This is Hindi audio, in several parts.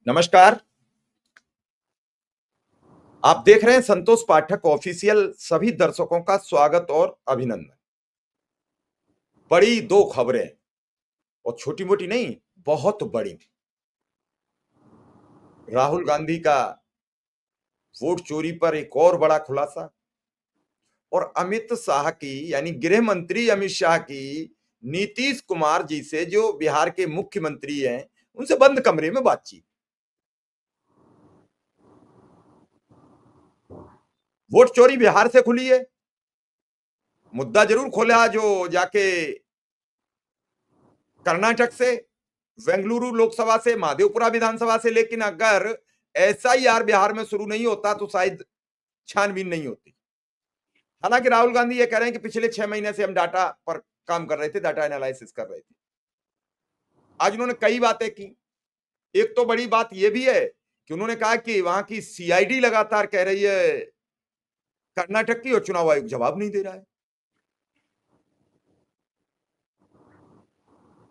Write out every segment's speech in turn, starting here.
नमस्कार। आप देख रहे हैं संतोष पाठक ऑफिशियल। सभी दर्शकों का स्वागत और अभिनंदन। बड़ी दो खबरें और छोटी मोटी नहीं, बहुत बड़ी। राहुल गांधी का वोट चोरी पर एक और बड़ा खुलासा और अमित शाह की यानी गृह मंत्री अमित शाह की नीतीश कुमार जी से, जो बिहार के मुख्यमंत्री हैं, उनसे बंद कमरे में बातचीत। वोट चोरी बिहार से खुली है। मुद्दा जरूर खोला जो जाके कर्नाटक से, बेंगलुरु लोकसभा से, माधेपुरा विधानसभा से, लेकिन अगर एसआईआर बिहार में शुरू नहीं होता तो शायद छानबीन नहीं होती। हालांकि राहुल गांधी ये कह रहे हैं कि पिछले 6 महीने से हम डाटा पर काम कर रहे थे, डाटा एनालिसिस कर रहे थे। आज उन्होंने कई बातें की। एक तो बड़ी बात यह भी है कि उन्होंने कहा कि वहां की सीआईडी लगातार कह रही है कर्नाटक की, और चुनाव आयोग जवाब नहीं दे रहा है।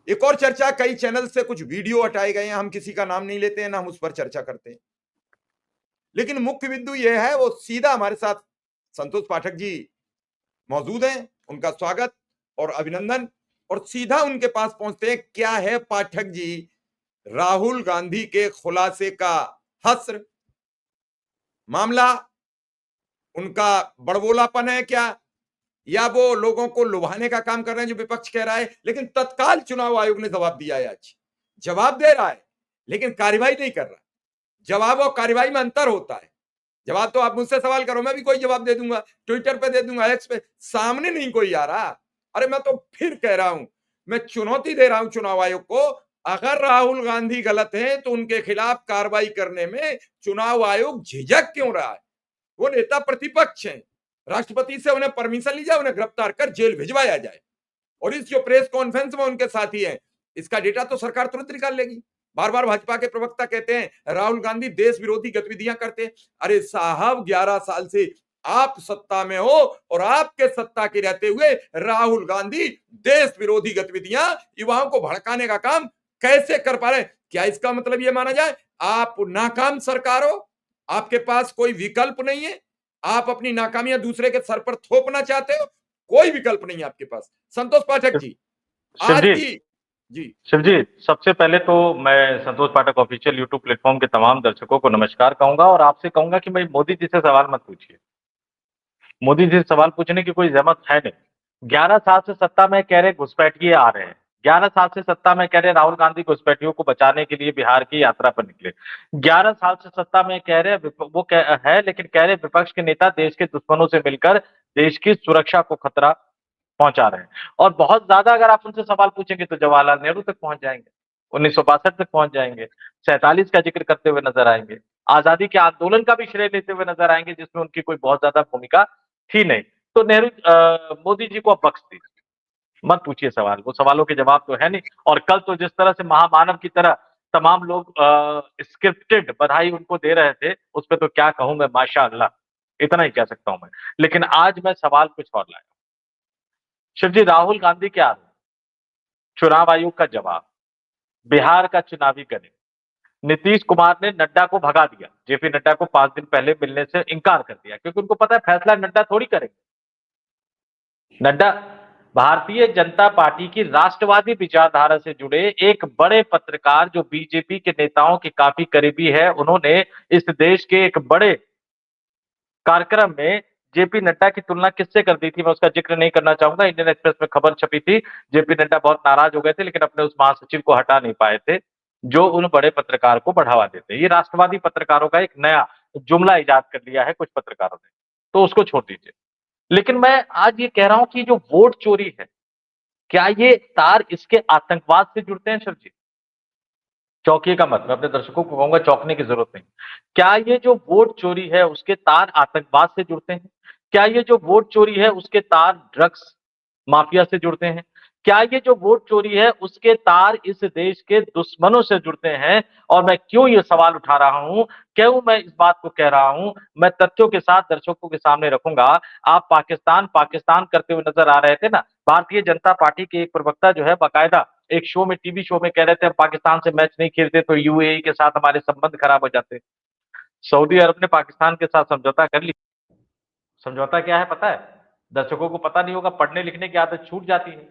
एक और चर्चा, कई चैनल से कुछ वीडियो हटाए गए हैं। हम किसी का नाम नहीं लेते हैं, ना हम उस पर चर्चा करते हैं, लेकिन मुख्य बिंदु यह है, वो सीधा हमारे साथ संतोष पाठक जी मौजूद हैं। उनका स्वागत और अभिनंदन। और सीधा उनके पास पहुंचते हैं। क्या है पाठक जी राहुल गांधी के खुलासे का हस्र? मामला उनका बड़बोलापन है क्या, या वो लोगों को लुभाने का काम कर रहे हैं जो विपक्ष कह रहा है? लेकिन तत्काल चुनाव आयोग ने जवाब दिया है। आज जवाब दे रहा है लेकिन कार्रवाई नहीं कर रहा। जवाब और कार्रवाई में अंतर होता है। जवाब तो आप मुझसे सवाल करो, मैं भी कोई जवाब दे दूंगा, ट्विटर पे दे दूंगा, एक्स पे। सामने नहीं कोई आ रहा। अरे मैं तो फिर कह रहा हूं, मैं चुनौती दे रहा हूं चुनाव आयोग को। अगर राहुल गांधी गलत हैं तो उनके खिलाफ कार्रवाई करने में चुनाव आयोग झिझक क्यों रहा है? वो नेता प्रतिपक्ष हैं। राष्ट्रपति से उन्हें परमिशन ली जाए, उन्हें गिरफ्तार कर जेल भिजवाया जाए। और इस जो प्रेस कॉन्फ्रेंस में उनके साथी हैं, इसका डेटा तो सरकार तुरंत निकाल लेगी। बार बार भाजपा के प्रवक्ता कहते हैं राहुल गांधी देश विरोधी गतिविधियां करते हैं। अरे साहब, 11 साल से आप सत्ता में हो और आपके सत्ता के रहते हुए राहुल गांधी देश विरोधी गतिविधियां, युवाओं को भड़काने का काम कैसे कर पा रहे? क्या इसका मतलब यह माना जाए आप नाकाम सरकार हो? आपके पास कोई विकल्प नहीं है? आप अपनी नाकामियां दूसरे के सर पर थोपना चाहते हो? कोई विकल्प नहीं है आपके पास। संतोष पाठक जी, आज शिवजी की जी शिवजी सबसे पहले तो मैं संतोष पाठक ऑफिशियल यूट्यूब प्लेटफॉर्म के तमाम दर्शकों को नमस्कार कहूंगा और आपसे कहूंगा कि भाई मोदी जी से सवाल मत पूछिए। मोदी जी से सवाल पूछने की कोई जहमत है नहीं। 11 साल से सत्ता में कह रहे घुसपैठिए आ रहे हैं। 11 साल से सत्ता में कह रहे राहुल गांधी घुसपैठियों को बचाने के लिए बिहार की यात्रा पर निकले। 11 साल से सत्ता में कह रहे है, लेकिन कह रहे विपक्ष के नेता देश के दुश्मनों से मिलकर देश की सुरक्षा को खतरा पहुंचा रहे हैं। और बहुत ज्यादा अगर आप उनसे सवाल पूछेंगे तो जवाहरलाल नेहरू तक पहुंच जाएंगे, 1962 तक पहुंच जाएंगे, 47 का जिक्र करते हुए नजर आएंगे, आजादी के आंदोलन का भी श्रेय लेते हुए नजर आएंगे जिसमें उनकी कोई बहुत ज्यादा भूमिका थी नहीं। तो मोदी जी को अब बख्श दीजिए, मत पूछिए सवाल, वो सवालों के जवाब तो है नहीं। और कल तो जिस तरह से महामानव की तरह तमाम लोग स्क्रिप्टेड बधाई उनको दे रहे थे, उस पर तो क्या कहूं मैं, माशाअल्लाह, इतना ही कह सकता हूं मैं। लेकिन आज मैं सवाल कुछ और लाया। शिव जी, राहुल गांधी के आरोप, चुनाव आयोग का जवाब, बिहार का चुनावी गणित, नीतीश कुमार ने नड्डा को भगा दिया। जेपी नड्डा को 5 दिन पहले मिलने से इनकार कर दिया क्योंकि उनको पता है फैसला नड्डा थोड़ी करेंगे। नड्डा भारतीय जनता पार्टी की राष्ट्रवादी विचारधारा से जुड़े एक बड़े पत्रकार जो बीजेपी के नेताओं के काफी करीबी है, उन्होंने इस देश के एक बड़े कार्यक्रम में जेपी नड्डा की तुलना किससे कर दी थी, मैं उसका जिक्र नहीं करना चाहूंगा। इंडियन एक्सप्रेस में खबर छपी थी, जेपी नड्डा बहुत नाराज हो गए थे लेकिन अपने उस महासचिव को हटा नहीं पाए थे जो उन बड़े पत्रकार को बढ़ावा देते। ये राष्ट्रवादी पत्रकारों का एक नया जुमला इजाद कर लिया है कुछ पत्रकारों ने, तो उसको छोड़ दीजिए। लेकिन मैं आज ये कह रहा हूं कि जो वोट चोरी है, क्या ये तार इसके आतंकवाद से जुड़ते हैं? सर जी, चौंकिएगा मत, मैं अपने दर्शकों को कहूंगा चौंकने की जरूरत नहीं। क्या ये जो वोट चोरी है उसके तार आतंकवाद से जुड़ते हैं? क्या ये जो वोट चोरी है उसके तार ड्रग्स माफिया से जुड़ते हैं? क्या ये जो वोट चोरी है उसके तार इस देश के दुश्मनों से जुड़ते हैं? और मैं क्यों ये सवाल उठा रहा हूं, क्यों मैं इस बात को कह रहा हूं, मैं तथ्यों के साथ दर्शकों के सामने रखूंगा। आप पाकिस्तान पाकिस्तान करते हुए नजर आ रहे थे ना, भारतीय जनता पार्टी के एक प्रवक्ता जो है बाकायदा एक शो में, टीवी शो में कह रहे थे हम पाकिस्तान से मैच नहीं खेलते तो यूएई के साथ हमारे संबंध खराब हो जाते। सऊदी अरब ने पाकिस्तान के साथ समझौता कर लिया। समझौता क्या है पता है? दर्शकों को पता नहीं होगा, पढ़ने लिखने की आदत छूट जाती है।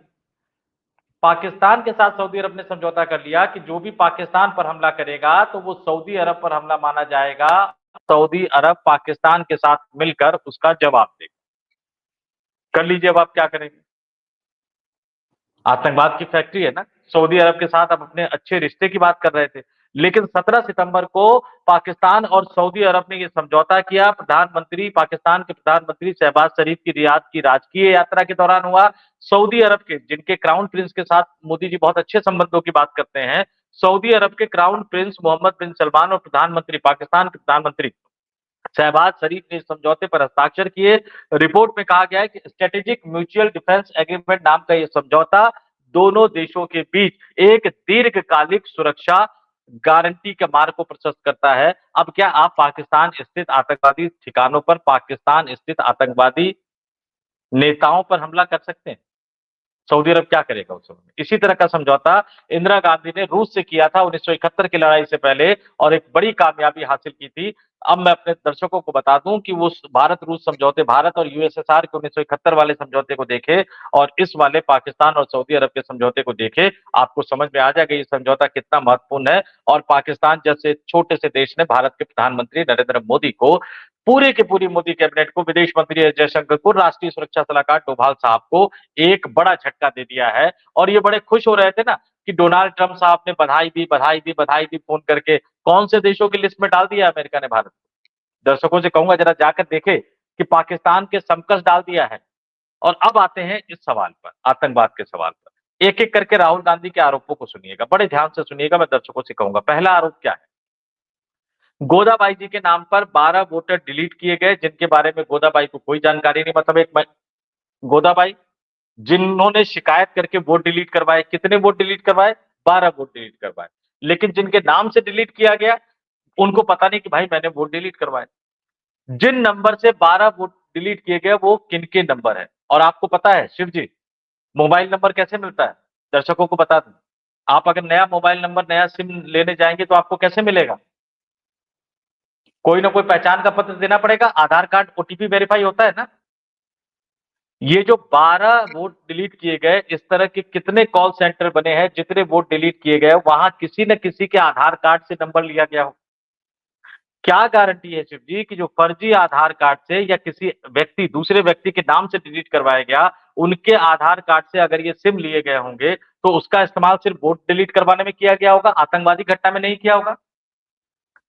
पाकिस्तान के साथ सऊदी अरब ने समझौता कर लिया कि जो भी पाकिस्तान पर हमला करेगा तो वो सऊदी अरब पर हमला माना जाएगा। सऊदी अरब पाकिस्तान के साथ मिलकर उसका जवाब देगा। कर लीजिए, अब आप क्या करेंगे? आतंकवाद की फैक्ट्री है ना। सऊदी अरब के साथ अब अपने अच्छे रिश्ते की बात कर रहे थे, लेकिन 17 सितंबर को पाकिस्तान और सऊदी अरब ने ये समझौता किया। पाकिस्तान के प्रधानमंत्री शहबाज शरीफ की रियाद की राजकीय यात्रा के दौरान हुआ। सऊदी अरब के, जिनके क्राउन प्रिंस के साथ मोदी जी बहुत अच्छे संबंधों की बात करते हैं, सऊदी अरब के क्राउन प्रिंस मोहम्मद बिन सलमान और पाकिस्तान के प्रधानमंत्री शहबाज शरीफ ने इस समझौते पर हस्ताक्षर किए। रिपोर्ट में कहा गया है कि स्ट्रेटेजिक म्यूचुअल डिफेंस एग्रीमेंट नाम का यह समझौता दोनों देशों के बीच एक दीर्घकालिक सुरक्षा गारंटी के मार्ग को प्रशस्त करता है। अब क्या आप पाकिस्तान स्थित आतंकवादी ठिकानों पर, पाकिस्तान स्थित आतंकवादी नेताओं पर हमला कर सकते हैं? सऊदी अरब क्या करेगा उस समय में? इसी तरह का समझौता इंदिरा गांधी ने रूस से किया था 1971 की लड़ाई से पहले, और एक बड़ी कामयाबी हासिल की थी। अब मैं अपने दर्शकों को बता दूं कि वो भारत रूस समझौते, भारत और यूएसएसआर के 1971 वाले समझौते को देखे और इस वाले पाकिस्तान और सऊदी अरब के समझौते को देखे, आपको समझ में आ जाएगा ये समझौता कितना महत्वपूर्ण है। और पाकिस्तान जैसे छोटे से देश ने भारत के प्रधानमंत्री नरेंद्र मोदी को, पूरे के पूरी मोदी कैबिनेट को, विदेश मंत्री एस जयशंकर को, राष्ट्रीय सुरक्षा सलाहकार डोभाल साहब को एक बड़ा झटका दे दिया है। और ये बड़े खुश हो रहे थे ना कि डोनाल्ड ट्रंप साहब ने बधाई दी फोन करके। कौन से देशों की लिस्ट में डाल दिया अमेरिका ने भारत को? दर्शकों से कहूंगा जरा जाकर देखे कि पाकिस्तान के समकक्ष डाल दिया है। और अब आते हैं इस सवाल पर, आतंकवाद के सवाल पर। एक एक करके राहुल गांधी के आरोपों को सुनिएगा, बड़े ध्यान से सुनिएगा, मैं दर्शकों से कहूंगा। पहला आरोप क्या है? गोदाबाई जी के नाम पर 12 वोटर डिलीट किए गए, जिनके बारे में गोदाबाई को कोई जानकारी नहीं। मतलब गोदाबाई जिन्होंने शिकायत करके वोट डिलीट करवाए, कितने वोट डिलीट करवाए? 12 वोट डिलीट करवाए। लेकिन जिनके नाम से डिलीट किया गया उनको पता नहीं कि भाई मैंने वोट डिलीट करवाए। जिन नंबर से 12 वोट डिलीट किए गए वो किनके नंबर है? और आपको पता है शिव जी, मोबाइल नंबर कैसे मिलता है? दर्शकों को बता दूं, आप अगर नया मोबाइल नंबर, नया सिम लेने जाएंगे तो आपको कैसे मिलेगा? कोई ना कोई पहचान का पत्र देना पड़ेगा, आधार कार्ड, ओटीपी वेरीफाई होता है ना। ये जो 12 वोट डिलीट किए गए, इस तरह के कितने कॉल सेंटर बने हैं, जितने वोट डिलीट किए गए वहां किसी न किसी के आधार कार्ड से नंबर लिया गया हो। क्या गारंटी है शिव जी कि जो फर्जी आधार कार्ड से या किसी व्यक्ति, दूसरे व्यक्ति के नाम से डिलीट करवाया गया, उनके आधार कार्ड से अगर ये सिम लिए गए होंगे तो उसका इस्तेमाल सिर्फ वोट डिलीट करवाने में किया गया होगा, आतंकवादी घटना में नहीं किया होगा,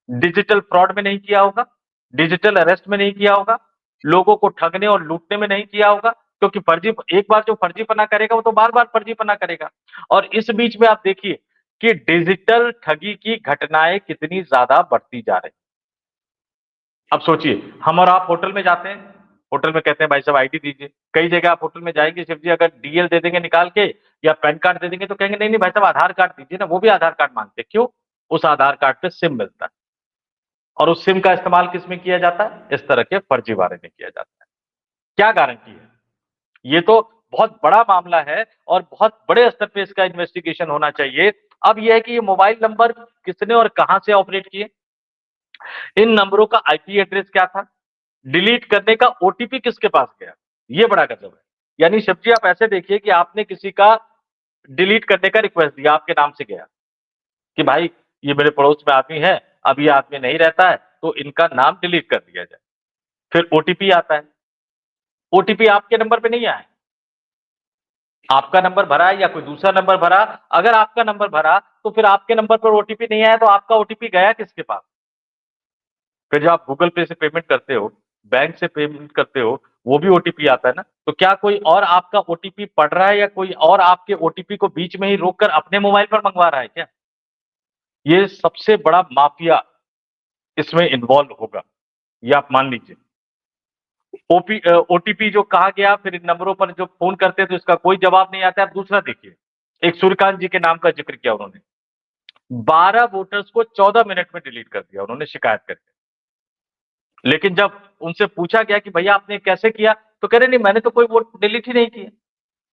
डिजिटल फ्रॉड में नहीं किया होगा, डिजिटल अरेस्ट में नहीं किया होगा, लोगों को ठगने और लूटने में नहीं किया होगा। क्योंकि फर्जी, एक बार जो फर्जीपना करेगा वो तो बार बार फर्जीपना करेगा। और इस बीच में आप देखिए कि डिजिटल ठगी की घटनाएं कितनी ज्यादा बढ़ती जा रही। अब सोचिए, हम और आप होटल में जाते हैं, होटल में कहते हैं भाई साहब आईडी दीजिए। कई जगह आप होटल में जाएंगे शिव जी, अगर डीएल दे देंगे निकाल के या पैन कार्ड दे देंगे तो कहेंगे नहीं नहीं भाई साहब आधार कार्ड दीजिए ना, वो भी आधार कार्ड मांगते हैं। क्यों? उस आधार कार्ड पे सिम मिलता है और उस सिम का इस्तेमाल किस में किया जाता है? इस तरह के फर्जीवाड़े में किया जाता है। क्या गारंटी है? ये तो बहुत बड़ा मामला है और बहुत बड़े स्तर पे इसका इन्वेस्टिगेशन होना चाहिए। अब यह है कि ये मोबाइल नंबर किसने और कहां से ऑपरेट किए, इन नंबरों का आईपी एड्रेस क्या था, डिलीट करने का ओटीपी किसके पास गया, ये बड़ा गजब है। यानी शिव जी आप ऐसे देखिए कि आपने किसी का डिलीट करने का रिक्वेस्ट दिया, आपके नाम से गया कि भाई ये मेरे पड़ोस में आदमी है, अब ये आदमी नहीं रहता है तो इनका नाम डिलीट कर दिया जाए। फिर ओटीपी आता है, ओटीपी आपके नंबर पे नहीं आया, आपका नंबर भरा है या कोई दूसरा नंबर भरा। अगर आपका नंबर भरा तो फिर आपके नंबर पर ओटीपी नहीं आया तो आपका ओटीपी गया किसके पास? फिर जब आप गूगल पे से पेमेंट करते हो, बैंक से पेमेंट करते हो, वो भी ओटीपी आता है ना। तो क्या कोई और आपका ओटीपी पढ़ रहा है या कोई और आपके ओटीपी को बीच में ही रोककर अपने मोबाइल पर मंगवा रहा है क्या? ये सबसे बड़ा माफिया इसमें इन्वॉल्व होगा, ये आप मान लीजिए। ओटीपी जो कहा गया, फिर इन नंबरों पर जो फोन करते हैं तो इसका कोई जवाब नहीं आता है। आप दूसरा देखिए, एक सूर्यकांत जी के नाम का जिक्र किया उन्होंने, 12 वोटर्स को 14 मिनट में डिलीट कर दिया उन्होंने शिकायत करके। लेकिन जब उनसे पूछा गया कि भैया आपने कैसे किया, तो कह रहे नहीं मैंने तो कोई वोट डिलीट ही नहीं किया।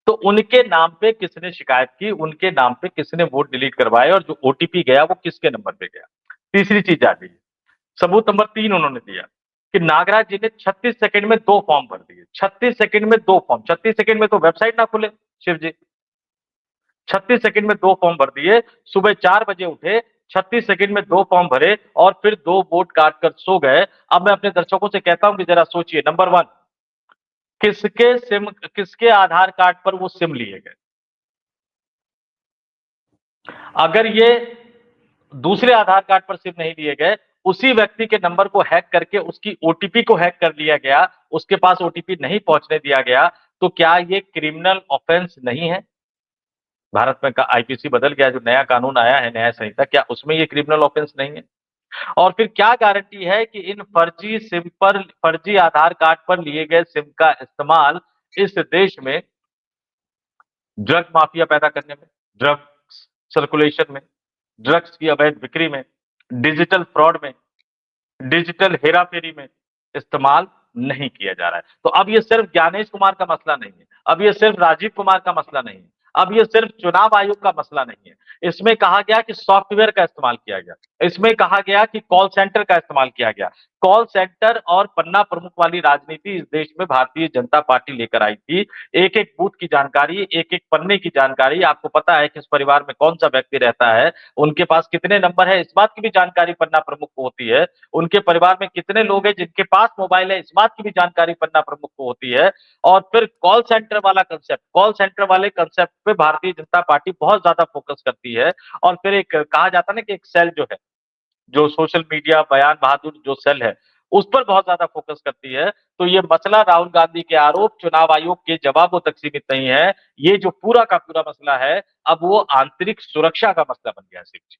तो उनके नाम पे किसने शिकायत की, उनके नाम पे किसने वोट डिलीट करवाए और जो ओटीपी गया वो किसके नंबर पे गया। तीसरी चीज आ गई, सबूत नंबर 3 उन्होंने दिया कि नागराज जी ने 36 सेकंड में 2 फॉर्म भर दिए। 36 सेकंड में 2 फॉर्म, 36 सेकंड में तो वेबसाइट ना खुले शिव जी। 36 सेकंड में 2 फॉर्म भर दिए, सुबह 4 बजे उठे, 36 सेकंड में 2 फॉर्म भरे और फिर 2 वोट काट कर सो गए। अब मैं अपने दर्शकों से कहता हूं कि जरा सोचिए, नंबर 1, किसके आधार कार्ड पर वो सिम लिए गए। अगर ये दूसरे आधार कार्ड पर सिम नहीं लिए गए, उसी व्यक्ति के नंबर को हैक करके उसकी ओटीपी को हैक कर लिया गया, उसके पास ओटीपी नहीं पहुंचने दिया गया, तो क्या ये क्रिमिनल ऑफेंस नहीं है? भारत में आईपीसी बदल गया, जो नया कानून आया है, न्याय संहिता, क्या उसमें ये क्रिमिनल ऑफेंस नहीं है? और फिर क्या गारंटी है कि इन फर्जी सिम पर, फर्जी आधार कार्ड पर लिए गए सिम का इस्तेमाल इस देश में ड्रग माफिया पैदा करने में, ड्रग्स सर्कुलेशन में, ड्रग्स की अवैध बिक्री में, डिजिटल फ्रॉड में, डिजिटल हेराफेरी में इस्तेमाल नहीं किया जा रहा है। तो अब ये सिर्फ ज्ञानेश कुमार का मसला नहीं है, अब ये सिर्फ राजीव कुमार का मसला नहीं है, अब ये सिर्फ चुनाव आयोग का मसला नहीं है। इसमें कहा गया कि सॉफ्टवेयर का इस्तेमाल किया गया, इसमें कहा गया कि कॉल सेंटर का इस्तेमाल किया गया। कॉल सेंटर और पन्ना प्रमुख वाली राजनीति इस देश में भारतीय जनता पार्टी लेकर आई थी। एक एक बूथ की जानकारी, एक एक पन्ने की जानकारी, आपको पता है कि इस परिवार में कौन सा व्यक्ति रहता है, उनके पास कितने नंबर है, इस बात की भी जानकारी पन्ना प्रमुख को होती है। उनके परिवार में कितने लोग हैं जिनके पास मोबाइल है, इस बात की भी जानकारी पन्ना प्रमुख को होती है। और फिर कॉल सेंटर वाला कंसेप्ट, कॉल सेंटर वाले कंसेप्ट पे भारतीय जनता पार्टी बहुत ज्यादा फोकस करती है। और फिर एक कहा जाता है ना कि एक सेल जो है, जो सोशल मीडिया बयान बहादुर जो सेल है, उस पर बहुत ज्यादा फोकस करती है। तो ये मसला राहुल गांधी के आरोप चुनाव आयोग के जवाबों तक सीमित नहीं है, ये जो पूरा का पूरा मसला है, अब वो आंतरिक सुरक्षा का मसला बन गया है सिर्फ।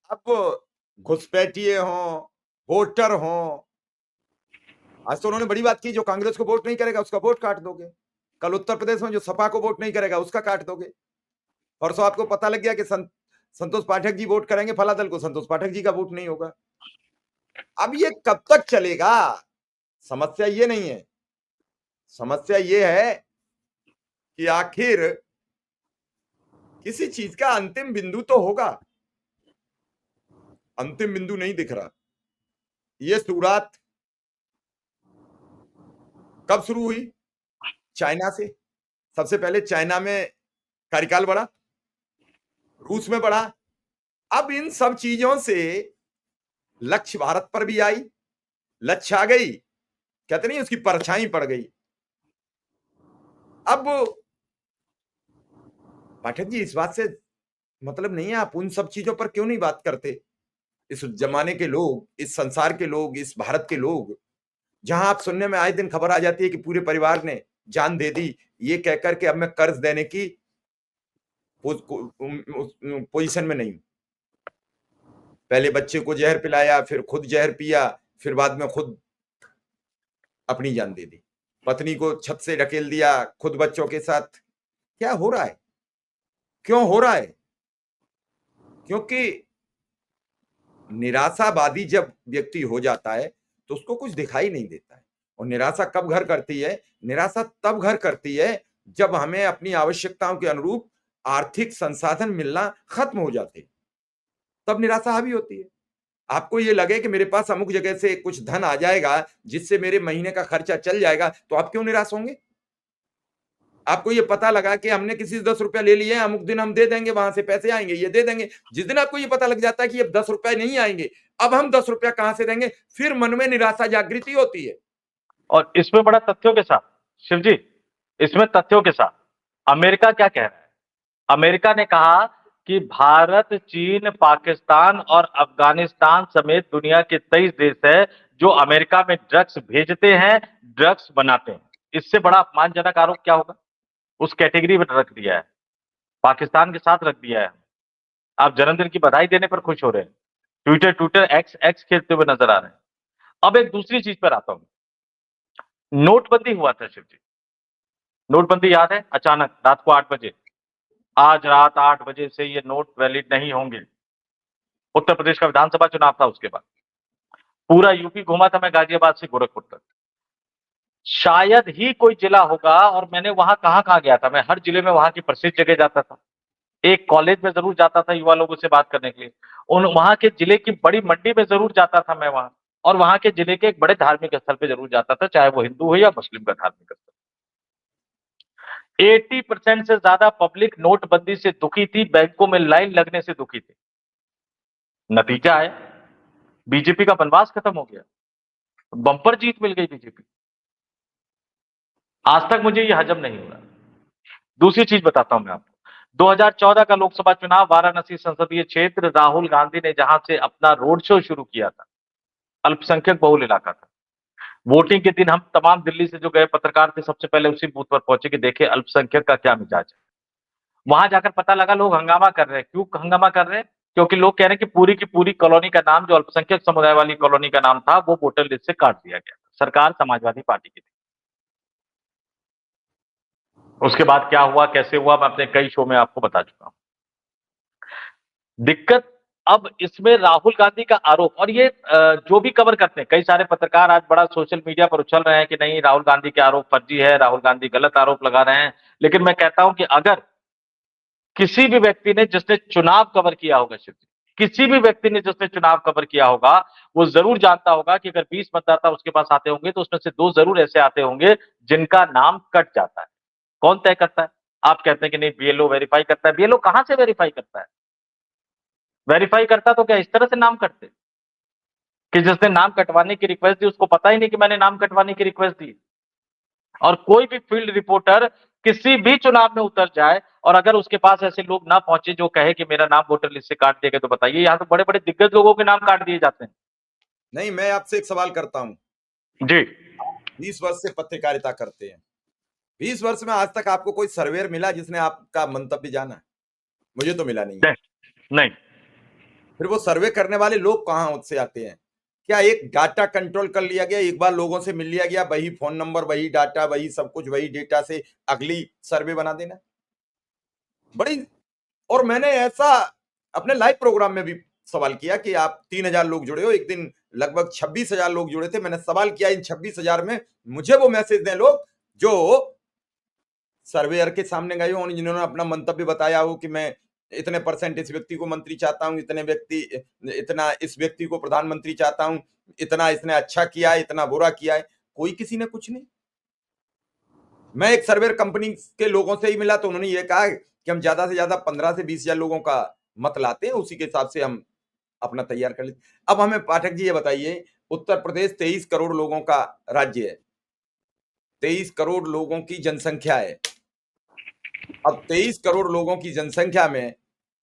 अब घुसपैठिए हों, वोटर हों, आज तो उन्होंने बड़ी बात की, जो कांग्रेस को वोट नहीं करेगा उसका वोट काट दोगे। कल उत्तर प्रदेश में जो सपा को वोट नहीं करेगा उसका काट दोगे। परसों आपको पता लग गया कि संतोष पाठक जी वोट करेंगे फला दल को, संतोष पाठक जी का वोट नहीं होगा। अब ये कब तक चलेगा? समस्या ये नहीं है, समस्या ये है कि आखिर किसी चीज का अंतिम बिंदु तो होगा। अंतिम बिंदु नहीं दिख रहा। ये शुरुआत कब शुरू हुई? चाइना से। सबसे पहले चाइना में कार्यकाल बढ़ा, रूस में बढ़ा। अब इन सब चीजों से लक्ष्य भारत पर भी आई, लक्ष्य आ गई, कहते नहीं उसकी परछाई पड़ गई। अब पाठक जी इस बात से मतलब नहीं है, आप उन सब चीजों पर क्यों नहीं बात करते? इस जमाने के लोग, इस संसार के लोग, इस भारत के लोग, जहां आप सुनने में आए दिन खबर आ जाती है कि पूरे परिवार ने जान दे दी, ये कहकर के अब मैं कर्ज देने की पोजीशन में नहीं हूं। पहले बच्चे को जहर पिलाया, फिर खुद जहर पिया, फिर बाद में खुद अपनी जान दे दी, पत्नी को छत से ढकेल दिया, खुद बच्चों के साथ। क्या हो रहा है? क्यों हो रहा है? क्योंकि निराशावादी जब व्यक्ति हो जाता है तो उसको कुछ दिखाई नहीं देता है। और निराशा कब घर करती है? निराशा तब घर करती है जब हमें अपनी आवश्यकताओं के अनुरूप आर्थिक संसाधन मिलना खत्म हो जाते हैं, तब निराशा हावी होती है। आपको ये लगे कि मेरे पास अमुक जगह से कुछ धन आ जाएगा जिससे मेरे महीने का खर्चा चल जाएगा, तो आप क्यों निराश होंगे? आपको ये पता लगा कि हमने किसी से 10 रुपया ले लिए, अमुक दिन हम दे देंगे, वहां से पैसे आएंगे, ये दे देंगे। जिस दिन आपको ये पता लग जाता है कि अब 10 रुपए नहीं आएंगे, अब हम 10 रुपया कहां से देंगे, फिर मन में निराशा जागृति होती है। और इसमें बड़ा तथ्यों के साथ शिव जी, इसमें तथ्यों के साथ अमेरिका क्या कह रहा है? अमेरिका ने कहा कि भारत, चीन, पाकिस्तान और अफगानिस्तान समेत दुनिया के 23 देश है जो अमेरिका में ड्रग्स भेजते हैं, ड्रग्स बनाते हैं। इससे बड़ा अपमानजनक आरोप क्या होगा? उस कैटेगरी में रख दिया है, पाकिस्तान के साथ रख दिया है। आप जन्मदिन की बधाई देने पर खुश हो रहे हैं, ट्विटर ट्विटर एक्स एक्स खेलते हुए नजर आ रहे हैं। अब एक दूसरी चीज पर आता हूं। नोटबंदी हुआ था शिव जी, नोटबंदी याद है? अचानक रात को 8 बजे, आज रात 8 बजे से ये नोट वैलिड नहीं होंगे। उत्तर प्रदेश का विधानसभा चुनाव था, उसके बाद पूरा यूपी घूमा था मैं, गाजियाबाद से गोरखपुर तक। शायद ही कोई जिला होगा, और मैंने वहां कहाँ गया था, मैं हर जिले में वहां की प्रसिद्ध जगह जाता था। एक कॉलेज में जरूर जाता था युवा लोगों से बात करने के लिए, उन वहां के जिले की बड़ी मंडी में जरूर जाता था मैं वहां, और वहां के जिले के एक बड़े धार्मिक स्थल पे जरूर जाता था, चाहे वो हिंदू हो या मुस्लिम का धार्मिक स्थल। 80% से ज्यादा पब्लिक नोटबंदी से दुखी थी, बैंकों में लाइन लगने से दुखी थी। नतीजा है, बीजेपी का वनवास खत्म हो गया, बंपर जीत मिल गई बीजेपी। आज तक मुझे ये हजम नहीं हो रहा। दूसरी चीज बताता हूं मैं आपको, 2014 का लोकसभा चुनाव, वाराणसी संसदीय क्षेत्र, राहुल गांधी ने जहां से अपना रोड शो शुरू किया था, अल्पसंख्यक बहुल इलाका था। वोटिंग के दिन हम तमाम दिल्ली से जो गए पत्रकार थे, सबसे पहले उसी बूथ पर पहुंचे कि देखे अल्पसंख्यक का क्या मिजाज है। वहां जाकर पता लगा लोग हंगामा कर रहे हैं। क्यों हंगामा कर रहे हैं? क्योंकि लोग कह रहे हैं कि पूरी की पूरी कॉलोनी का नाम, जो अल्पसंख्यक समुदाय वाली कॉलोनी का नाम था, वो वोटर लिस्ट से काट दिया गया। सरकार समाजवादी पार्टी की थी। उसके बाद क्या हुआ, कैसे हुआ, मैं अपने कई शो में आपको बता चुका हूं। दिक्कत अब इसमें राहुल गांधी का आरोप, और ये जो भी कवर करते हैं, कई सारे पत्रकार आज बड़ा सोशल मीडिया पर उछल रहे हैं कि नहीं राहुल गांधी के आरोप फर्जी है, राहुल गांधी गलत आरोप लगा रहे हैं। लेकिन मैं कहता हूं कि अगर किसी भी व्यक्ति ने जिसने चुनाव कवर किया होगा, सिर्फ किसी भी व्यक्ति ने जिसने चुनाव कवर किया होगा, वो जरूर जानता होगा कि अगर 20 मतदाता उसके पास आते होंगे तो उसमें से 2 जरूर ऐसे आते होंगे जिनका नाम कट जाता है। कौन तय करता है? आप कहते हैं कि नहीं बीएलओ वेरीफाई करता है। बीएलओ कहां से वेरीफाई करता है? वेरीफाई करता तो क्या इस तरह से नाम कटते कि जिसने नाम कटवाने की रिक्वेस्ट दी उसको पता ही नहीं कि मैंने नाम कटवाने की रिक्वेस्ट दी। और कोई भी फील्ड रिपोर्टर किसी भी चुनाव में उतर जाए और अगर उसके पास ऐसे लोग ना पहुंचे जो कहे कि मेरा नाम वोटर लिस्ट से काट दिया गया, तो बताइए, यहां तो बड़े बड़े दिग्गज लोगों के नाम काट दिए जाते हैं। नहीं, मैं आपसे एक सवाल करता हूं। जी। 20 वर्ष से पत्रकारिता करते हैं, 20 वर्ष में आज तक आपको कोई सर्वेयर मिला जिसने आपका मंतव्य जाना? मुझे तो मिला नहीं है। नहीं, नहीं। फिर वो सर्वे करने वाले लोग कहां से आते हैं? क्या एक डाटा कंट्रोल कर लिया गया, एक बार लोगों से मिल लिया गया, वही फोन नंबर, वही डाटा, वही सब कुछ, वही डेटा से अगली सर्वे बना देना? बड़ी और मैंने ऐसा अपने लाइव प्रोग्राम में भी सवाल किया कि आप 3000 लोग जुड़े हो, एक दिन लगभग 26,000 लोग जुड़े थे। मैंने सवाल किया इन 26,000 में मुझे वो मैसेज दें लोग जो सर्वेयर के सामने गए हो, जिन्होंने अपना मंतव्य बताया हो कि मैं इतने परसेंट इस व्यक्ति को मंत्री चाहता हूं, इतना इस व्यक्ति को प्रधानमंत्री चाहता हूं, इतना इसने अच्छा किया है, इतना बुरा किया है। कोई किसी ने कुछ नहीं। मैं एक सर्वेयर कंपनी के लोगों से ही मिला तो उन्होंने ये कहा कि हम ज्यादा से ज्यादा 15 से 20,000 लोगों का मत लाते हैं, उसी के हिसाब से हम अपना तैयार कर लेते। अब हमें पाठक जी ये बताइए, उत्तर प्रदेश 23 करोड़ लोगों का राज्य है, 23 करोड़ लोगों की जनसंख्या है। अब 23 करोड़ लोगों की जनसंख्या में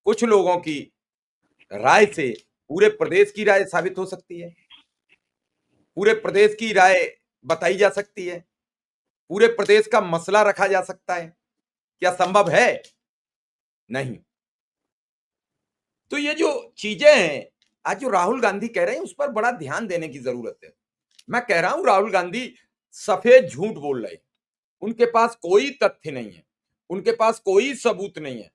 कुछ लोगों की राय से पूरे प्रदेश की राय साबित हो सकती है, पूरे प्रदेश की राय बताई जा सकती है, पूरे प्रदेश का मसला रखा जा सकता है। क्या संभव है? नहीं। तो ये जो चीजें हैं, आज जो राहुल गांधी कह रहे हैं उस पर बड़ा ध्यान देने की जरूरत है। मैं कह रहा हूं राहुल गांधी सफेद झूठ बोल रहे हैं, उनके पास कोई तथ्य नहीं है, उनके पास कोई सबूत नहीं है।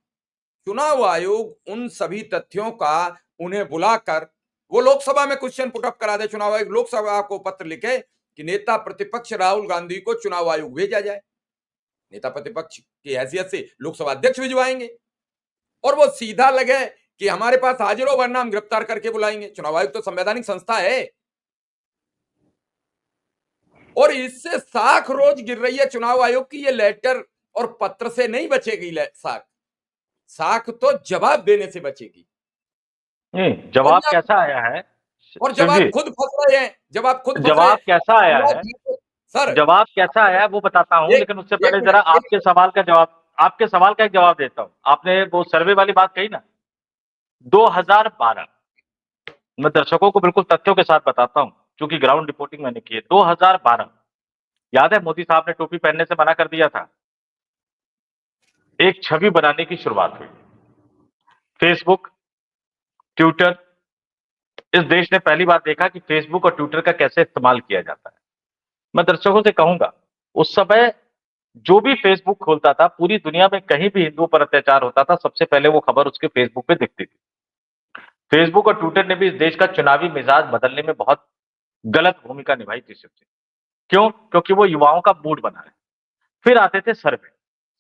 चुनाव आयोग उन सभी तथ्यों का उन्हें बुलाकर वो लोकसभा में क्वेश्चन पुटअप करा दे। चुनाव आयोग लोकसभा को पत्र लिखे कि नेता प्रतिपक्ष राहुल गांधी को चुनाव आयोग भेजा जाए। नेता प्रतिपक्ष की हैसियत से लोकसभा अध्यक्ष भिजवाएंगे और वो सीधा लगे कि हमारे पास हाजिर हो वरना हम गिरफ्तार करके बुलाएंगे। चुनाव आयोग तो संवैधानिक संस्था है और इससे साख रोज गिर रही है चुनाव आयोग की। ये लेटर और पत्र से नहीं बचेगी साख, साख तो जवाब देने से बचेगी। नहीं, जवाब कैसा आया है और जब शिव आप जी? खुद फंस रहे हैं, जब आप खुद फंस रहे जवाब हैं, कैसा आया है? सर जवाब कैसा आया है वो बताता हूं, एक लेकिन उससे एक पहले जरा मिनट, आपके सवाल का जवाब, आपके सवाल का एक जवाब देता हूं। आपने वो सर्वे वाली बात कही ना, 2012, मैं दर्शकों को बिल्कुल तथ्यों के साथ बताता हूं क्योंकि ग्राउंड रिपोर्टिंग मैंने की है। 2012, याद है मोदी साहब ने टोपी पहनने से मना कर दिया था, एक छवि बनाने की शुरुआत हुई। फेसबुक, ट्विटर, इस देश ने पहली बार देखा कि फेसबुक और ट्विटर का कैसे इस्तेमाल किया जाता है। मैं दर्शकों से कहूंगा, उस समय जो भी फेसबुक खोलता था, पूरी दुनिया में कहीं भी हिंदुओं पर अत्याचार होता था, सबसे पहले वो खबर उसके फेसबुक पे दिखती थी। फेसबुक और ट्विटर ने भी इस देश का चुनावी मिजाज बदलने में बहुत गलत भूमिका निभाई थी शिव जी। क्यों? क्योंकि वो युवाओं का मूड बना है। फिर आते थे सर्वे।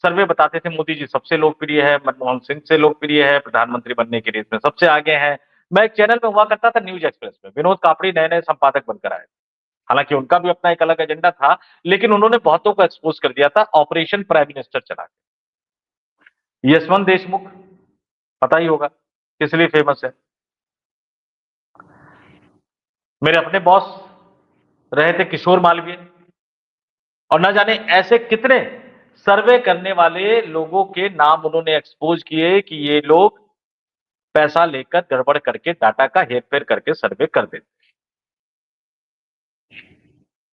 सर्वे बताते थे मोदी जी सबसे लोकप्रिय है, मनमोहन सिंह से लोकप्रिय है, प्रधानमंत्री बनने की रेस में सबसे आगे हैं। मैं एक चैनल में हुआ करता था न्यूज़ एक्सप्रेस में, विनोद कापड़ी नए-नए संपादक बनकर आए। हालाँकि उनका भी अपना एक अलग एजेंडा था, लेकिन उन्होंने बहुतों को एक्सपोज़ कर दिया था ऑपरेशन प्राइम मिनिस्टर चला के। यशवंत देशमुख पता ही होगा किस लिए फेमस है। मेरे अपने बॉस रहे थे किशोर मालवीय, और ना जाने ऐसे कितने सर्वे करने वाले लोगों के नाम उन्होंने एक्सपोज़ किए कि ये लोग पैसा लेकर गड़बड़ करके डाटा का हेर-फेर करके सर्वे कर देते।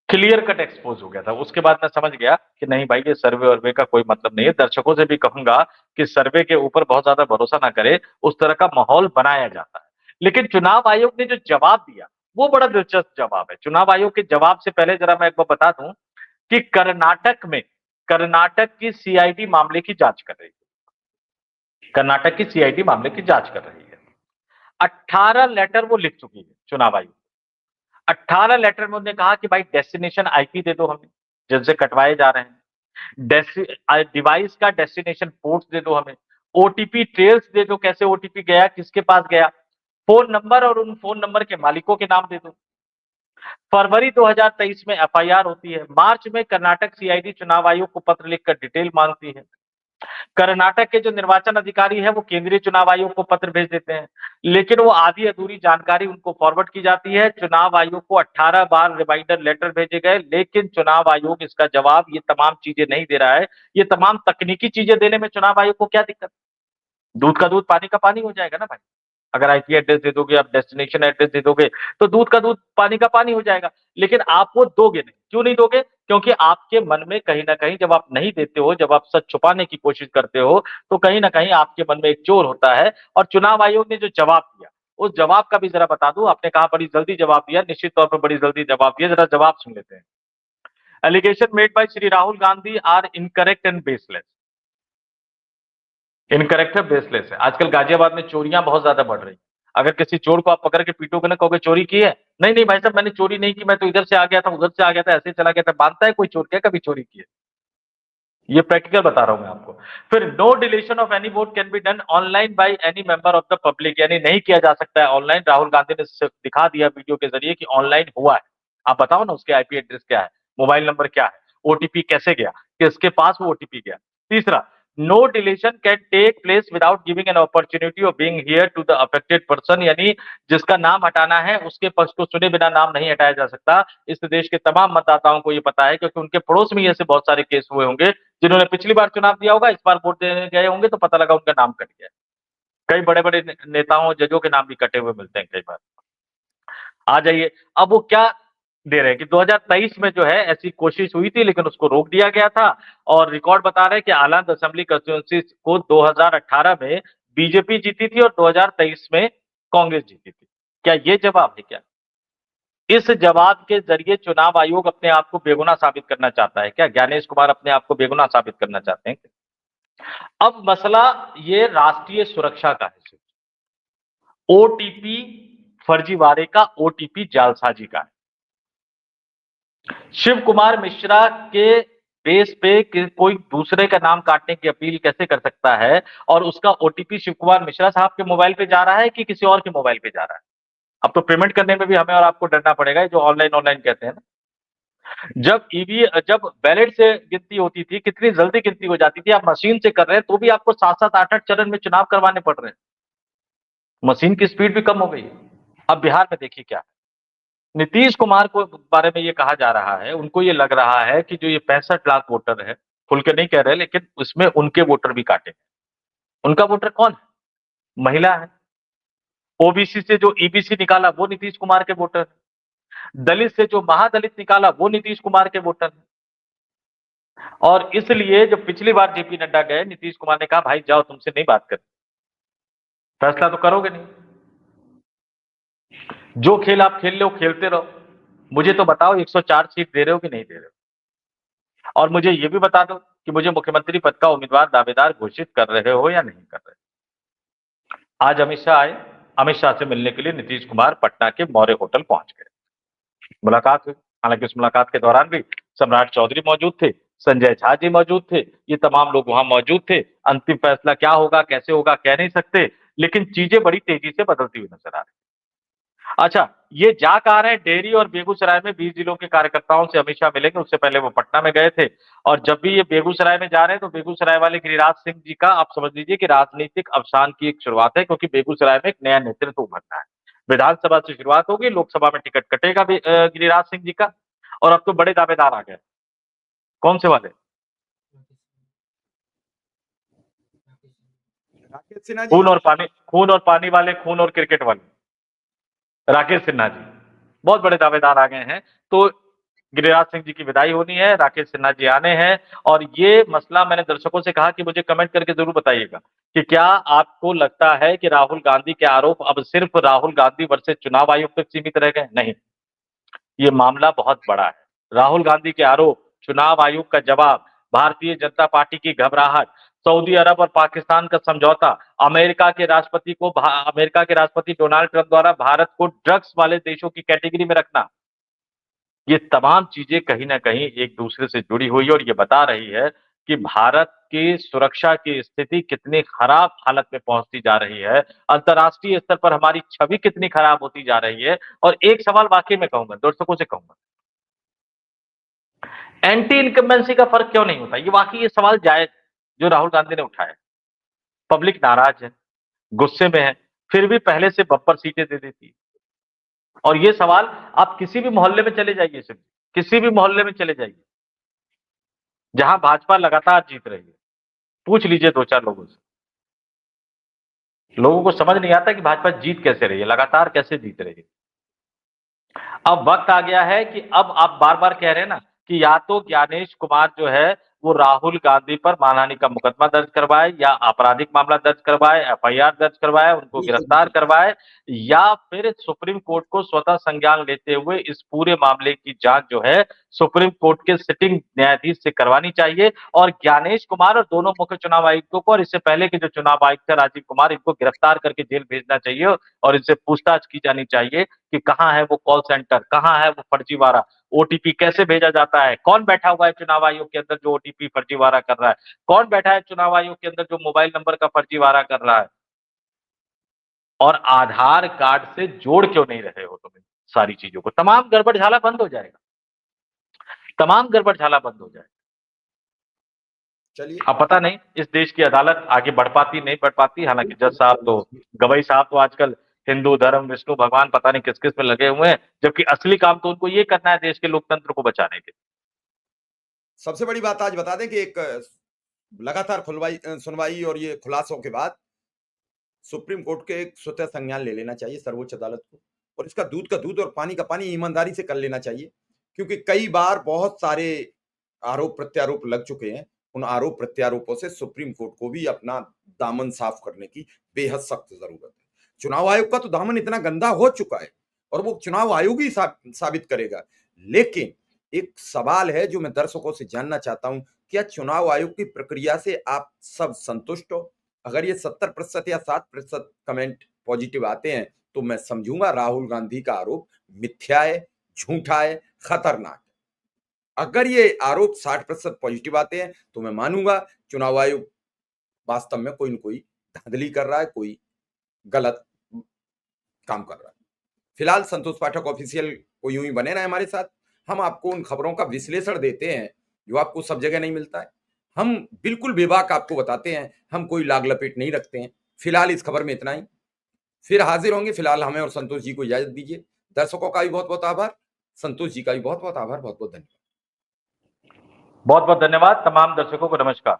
क्लियर कट एक्सपोज़ हो गया था। उसके बाद मैं समझ गया कि नहीं भाई, ये सर्वे-वर्वे का कोई मतलब नहीं है। दर्शकों से भी कहूँगा कि सर्वे के ऊपर बहुत ज़्यादा भरोसा ना करें, उस तरह का माहौल बनाया जाता है। लेकिन चुनाव आयोग ने जो जवाब दिया, वो बड़ा दिलचस्प जवाब है। चुनाव आयोग के जवाब से पहले ज़रा मैं एक बार बता दूँ कि कर्नाटक की सीआईडी मामले की जाँच कर रही है। कर्नाटक की सीआईडी मामले की जाँच कर रही है। 18 लेटर वो लिख चुकी है चुनाव आयोग। 18 लेटर में उन्होंने कहा कि भाई डेस्टिनेशन आईपी दे दो हमें, जिनसे कटवाए जा रहे हैं। डिवाइस का डेस्टिनेशन पोर्ट दे दो हमें। ओटीपी ट्रेल्स दे दो, कैसे ओटीपी गया, किसके पास गया। फ़ोन नंबर और उन फ़ोन नंबर के मालिकों के नाम दे दो। फरवरी 2023 में एफआईआर होती है। मार्च में कर्नाटक सीआईडी चुनाव आयोग को पत्र लिखकर डिटेल मांगती है। कर्नाटक के जो निर्वाचन अधिकारी है वो केंद्रीय चुनाव आयोग को पत्र भेज देते हैं, लेकिन वो आधी अधूरी जानकारी उनको फॉरवर्ड की जाती है। चुनाव आयोग को 18 बार रिमाइंडर लेटर भेजे गए, लेकिन चुनाव आयोग इसका जवाब ये तमाम चीजें नहीं दे रहा है। ये तमाम तकनीकी चीजें देने में चुनाव आयोग को क्या दिक्कत? दूध का दूध पानी का पानी हो जाएगा ना भाई। अगर आईपी एड्रेस दे दोगे, आप डेस्टिनेशन एड्रेस दे दोगे, तो दूध का दूध पानी का पानी हो जाएगा। लेकिन आप वो दोगे नहीं। क्यों नहीं दोगे? क्योंकि आपके मन में कहीं न कहीं जब आप नहीं देते हो, जब आप सच छुपाने की कोशिश करते हो, तो कहीं न कहीं आपके मन में एक चोर होता है। और चुनाव आयोग ने जो जवाब दिया, उस जवाब का भी ज़रा बता दूँ। आपने कहा बड़ी जल्दी जवाब दिया, निश्चित तौर पर बड़ी जल्दी जवाब दिया, ज़रा जवाब सुन लेते हैं। Allegation made by Shri Rahul Gandhi are incorrect and baseless. Incorrect है, बेसलेस है। आजकल गाजियाबाद में चोरियां बहुत ज्यादा बढ़ रही हैं। अगर किसी चोर को आप पकड़ के पीटोगे ना, कहोगे चोरी की है? नहीं नहीं भाई साहब, मैंने चोरी नहीं की, मैं तो इधर से आ गया था, उधर से आ गया था, ऐसे चला गया था। मानता है कोई चोर क्या कभी चोरी की है? ये प्रैक्टिकल बता रहा हूं मैं आपको। फिर no deletion of any vote can be done online by any member of the public, यानी नहीं किया जा सकता है ऑनलाइन। राहुल गांधी ने दिखा दिया वीडियो के जरिए कि ऑनलाइन हुआ है। आप बताओ ना उसके आईपी एड्रेस क्या है, मोबाइल नंबर क्या है, ओटीपी कैसे गया, किसके पास वो ओटीपी गया। तीसरा, no deletion can take place without giving an opportunity of being here to the affected person, यानी जिसका नाम हटाना है उसके पक्ष को सुने बिना नाम नहीं हटाया जा सकता। इस देश के तमाम मतदाताओं को ये पता है, क्योंकि उनके पड़ोस में ऐसे बहुत सारे केस हुए होंगे। जिन्होंने पिछली बार चुनाव दिया होगा, इस बार वोट देने गए होंगे तो पता लगा उनका नाम कट गया। कई बड़े-बड़े नेताओं, जजों के नाम भी कटे हुए मिलते हैं कई बार। आ जाइए, अब वो क्या दे रहे हैं कि 2023 में जो है ऐसी कोशिश हुई थी, लेकिन उसको रोक दिया गया था। और रिकॉर्ड बता रहे हैं कि आलंद असेंबली कंस्टिट्यूएंसी को 2018 में बीजेपी जीती थी और 2023 में कांग्रेस जीती थी। क्या ये जवाब है क्या? इस जवाब के जरिए चुनाव आयोग अपने आप को बेगुनाह साबित करना चाहता है क्या? ज्ञानेश कुमार अपने आप को बेगुनाह साबित करना चाहते हैं? अब मसला ये राष्ट्रीय सुरक्षा का है सिर्फ। ओटीपी फर्जीवाड़े का, ओटीपी जालसाजी का है। शिव कुमार मिश्रा के बेस पे कोई दूसरे का नाम काटने की अपील कैसे कर सकता है? और उसका ओटीपी शिव कुमार मिश्रा साहब के मोबाइल पे जा रहा है कि किसी और के मोबाइल पे जा रहा है? अब तो पेमेंट करने में भी हमें और आपको डरना पड़ेगा, जो ऑनलाइन ऑनलाइन कहते हैं ना। जब बैलेट से गिनती होती थी, कितनी जल्दी गिनती हो जाती थी। आप मशीन से कर रहे हैं तो भी आपको 7-7 8-8 चरण में चुनाव करवाने पड़ रहे हैं। मशीन की स्पीड भी कम हो गई है। अब बिहार में देखिए क्या है। नीतीश कुमार को बारे में ये कहा जा रहा है, उनको ये लग रहा है कि जो ये 65 लाख वोटर है, खुल के नहीं कह रहे, लेकिन उसमें उनके वोटर भी काटे। उनका वोटर कौन है? महिला है। ओबीसी से जो ईबीसी निकाला वो नीतीश कुमार के वोटर है। दलित से जो महादलित निकाला वो नीतीश कुमार के वोटर है। और इसलिए जब पिछली बार जेपी नड्डा गए, नीतीश कुमार ने कहा भाई जाओ, तुमसे नहीं बात कर, फैसला तो करोगे नहीं, जो खेल आप खेल लो खेलते रहो, मुझे तो बताओ 104 सीट दे रहे हो कि नहीं दे रहे हो। और मुझे ये भी बता दो कि मुझे मुख्यमंत्री पद का उम्मीदवार दावेदार घोषित कर रहे हो या नहीं कर रहे। आज अमित शाह आए, अमित शाह से मिलने के लिए नीतीश कुमार पटना के मौर्य होटल पहुंच गए। मुलाकात हुई, हालांकि उस मुलाकात के दौरान भी सम्राट चौधरी मौजूद थे, संजय झा जी मौजूद थे, ये तमाम लोग वहां मौजूद थे। अंतिम फैसला क्या होगा, कैसे होगा, कह नहीं सकते, लेकिन चीजें बड़ी तेजी से बदलती हुई नजर आ रही। अच्छा, ये जा कहा रहे हैं, डेहरी और बेगूसराय में 20 जिलों के कार्यकर्ताओं से अमित शाह मिलेंगे, उससे पहले वो पटना में गए थे। और जब भी ये बेगूसराय में जा रहे हैं तो बेगूसराय वाले गिरिराज सिंह जी का आप समझ लीजिए कि राजनीतिक अवसान की एक शुरुआत है, क्योंकि बेगूसराय में एक नया नेतृत्व उभरना है। विधानसभा से शुरुआत होगी, लोकसभा में टिकट कटेगा गिरिराज सिंह जी का। और अब तो बड़े दावेदार आ गए। कौन से वाले? राकेश सिन्हा जी। खून और पानी वाले, खून और क्रिकेट वाले राकेश सिन्हा जी बहुत बड़े दावेदार आ गए हैं। तो गिरिराज सिंह जी की विदाई होनी है, राकेश सिन्हा जी आने हैं। और ये मसला मैंने दर्शकों से कहा कि मुझे कमेंट करके जरूर बताइएगा कि क्या आपको लगता है कि राहुल गांधी के आरोप अब सिर्फ राहुल गांधी वर्सेस चुनाव आयोग तक सीमित रह गए? नहीं, ये मामला बहुत बड़ा है। राहुल गांधी के आरोप, चुनाव आयोग का जवाब, भारतीय जनता पार्टी की घबराहट, सऊदी अरब और पाकिस्तान का समझौता, अमेरिका के राष्ट्रपति डोनाल्ड ट्रंप द्वारा भारत को ड्रग्स वाले देशों की कैटेगरी में रखना, ये तमाम चीजें कहीं ना कहीं एक दूसरे से जुड़ी हुई है और ये बता रही है कि भारत की सुरक्षा की स्थिति कितनी खराब हालत में पहुंचती जा रही है, अंतर्राष्ट्रीय स्तर पर हमारी छवि कितनी खराब होती जा रही है। और एक सवाल वाकई में कहूंगा, दर्शकों से कहूंगा, एंटी इनकम्बेंसी का फर्क क्यों नहीं होता? ये वाकई ये सवाल जायज जो राहुल गांधी ने उठाया। पब्लिक नाराज है, गुस्से में है, फिर भी पहले से बम्पर सीटें दे देती है। और ये सवाल आप किसी भी मोहल्ले में चले जाइए, सिर्फ किसी भी मोहल्ले में चले जाइए जहां भाजपा लगातार जीत रही है, पूछ लीजिए दो चार लोगों से। लोगों को समझ नहीं आता कि भाजपा जीत कैसे रही है, लगातार कैसे जीत रही है। अब वक्त आ गया है कि अब आप बार बार कह रहे हैं ना कि या तो ज्ञानेश कुमार जो है वो राहुल गांधी पर मानहानि का मुकदमा दर्ज करवाए, या आपराधिक मामला दर्ज करवाए, एफआईआर दर्ज करवाए, उनको बिल्कुल गिरफ्तार बिल्कुल। करवाए, या फिर सुप्रीम कोर्ट को स्वतः संज्ञान लेते हुए इस पूरे मामले की जांच जो है सुप्रीम कोर्ट के सिटिंग न्यायाधीश से करवानी चाहिए। और ज्ञानेश कुमार और दोनों मुख्य चुनाव आयुक्तों को और इससे पहले के जो चुनाव आयुक्त थे राजीव कुमार, इनको गिरफ्तार करके जेल भेजना चाहिए और इनसे पूछताछ की जानी चाहिए कि कहां है वो कॉल सेंटर, कहां है वो फर्जीवाड़ा, ओटीपी कैसे भेजा जाता है, कौन बैठा हुआ है चुनाव आयोग के अंदर जो ओटीपी फर्जीवाड़ा कर रहा है, कौन बैठा है चुनाव आयोग के अंदर जो मोबाइल नंबर का फर्जीवाड़ा कर रहा है, और आधार कार्ड से जोड़ क्यों नहीं रहे हो तुम इन सारी चीजों को? तमाम गड़बड़ झाला बंद हो जाएगा, तमाम गड़बड़ झाला बंद हो जाएगा। चलिए, अब पता नहीं इस देश की अदालत आगे बढ़ पाती नहीं बढ़ पाती। हालांकि जज साहब तो, गवई साहब तो आजकल हिंदू धर्म, विष्णु भगवान, पता नहीं किस किस में लगे हुए हैं, जबकि असली काम तो उनको ये करना है देश के लोकतंत्र को बचाने के। सबसे बड़ी बात आज बता दें कि एक लगातार सुनवाई और ये खुलासों के बाद सुप्रीम कोर्ट के एक स्वतः संज्ञान ले लेना चाहिए सर्वोच्च अदालत को, और इसका दूध का दूध और पानी का पानी ईमानदारी से कर लेना चाहिए। क्योंकि कई बार बहुत सारे आरोप प्रत्यारोप लग चुके हैं। उन आरोप प्रत्यारोपों से सुप्रीम कोर्ट को भी अपना दामन साफ करने की बेहद सख्त जरूरत है। चुनाव आयोग का तो दामन इतना गंदा हो चुका है और वो चुनाव आयोग ही साबित करेगा। लेकिन एक सवाल है जो मैं दर्शकों से जानना चाहता हूं, क्या चुनाव आयोग की प्रक्रिया से आप सब संतुष्ट हो? अगर ये 70% या 60% कमेंट पॉजिटिव आते हैं तो मैं समझूंगा राहुल गांधी का आरोप मिथ्या है, झूठा है, खतरनाक है। अगर ये आरोप 60% पॉजिटिव आते हैं तो मैं मानूंगा चुनाव आयोग वास्तव में कोई न कोई धांधली कर रहा है, कोई गलत काम कर रहा है। फिलहाल संतोष पाठक ऑफिशियल को यूं ही बने रहे हमारे साथ। हम आपको उन खबरों का विश्लेषण देते हैं जो आपको सब जगह नहीं मिलता है। हम बिल्कुल बेबाक आपको बताते हैं, हम कोई लाग लपेट नहीं रखते हैं। फिलहाल इस खबर में इतना ही, फिर हाजिर होंगे। फिलहाल हमें और संतोष जी को इजाजत दीजिए। दर्शकों का भी बहुत बहुत आभार, संतोष जी का भी बहुत बहुत आभार, बहुत बहुत धन्यवाद। बहुत बहुत धन्यवाद, तमाम दर्शकों को नमस्कार।